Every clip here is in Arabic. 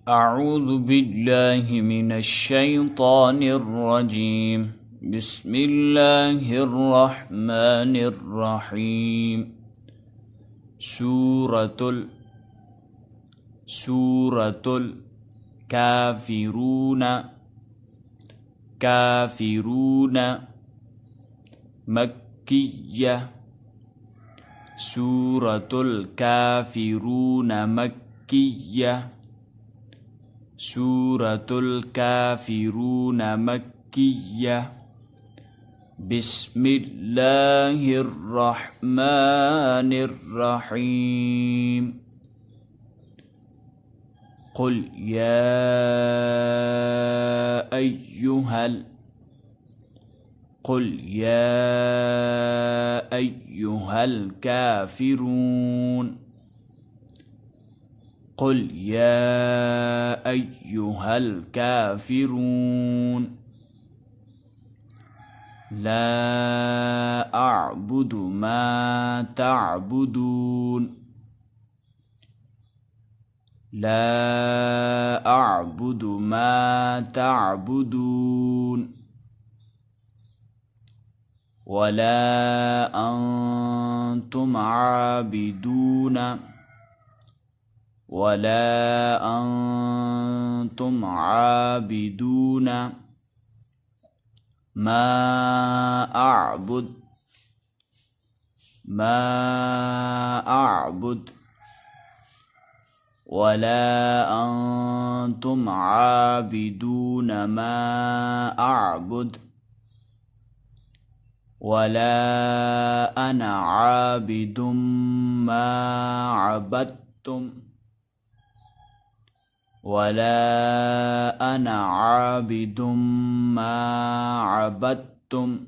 أعوذ بالله من الشيطان الرجيم. بسم الله الرحمن الرحيم. سورة الكافرون مكية. سورة الكافرون مكية. سورة الكافرون مكية. بسم الله الرحمن الرحيم. قل يا أيها الكافرون. قل يا أيها الكافرون لا أعبد ما تعبدون. لا أعبد ما تعبدون ولا أنتم عابدون ما أعبد ولا أنتم عابدون ما أعبد ولا أنا عابد ما عبدتم ولا أنا عابد ما عبدتم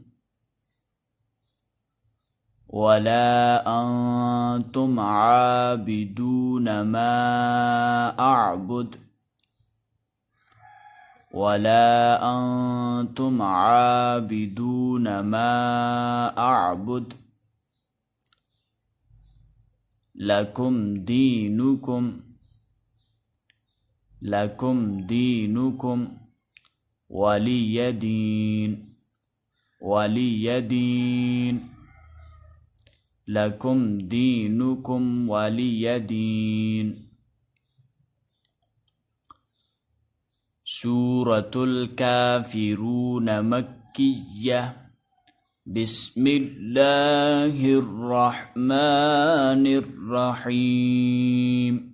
ولا أنتم عابدون ما أعبد ولا أنتم عابدون ما أعبد. لكم دينكم ولي دين. لكم دينكم ولي دين. سورة الكافرون مكية. بسم الله الرحمن الرحيم.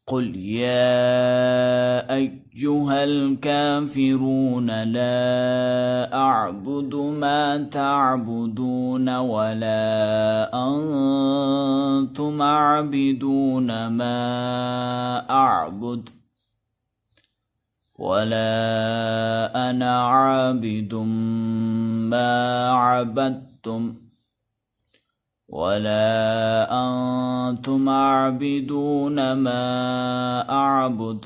قل يا أيها الكافرون لا أعبد ما تعبدون ولا أنتم عابدون ما أعبد ولا أنا عابد ما عبدتم ولا أنتم عابدون ما أعبد.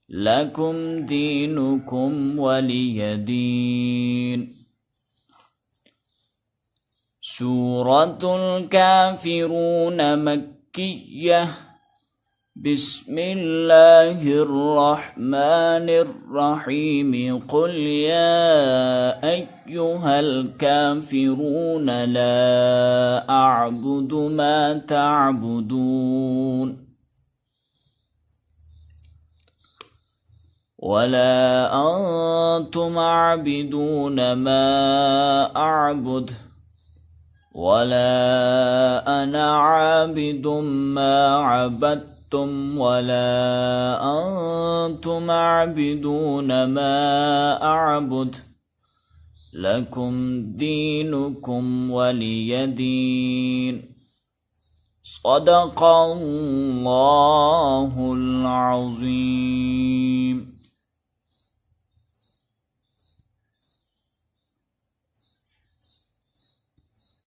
لكم دينكم ولي دين. سورة الكافرون مكية. بسم الله الرحمن الرحيم. قل يا أيها الكافرون لا أعبد ما تعبدون ولا أنتم عابدون ما أعبد ولا أنا عابد ما عبدتم ولا أنتم عابدون ما أعبد. لكم دينكم ولي دين. صدق الله العظيم.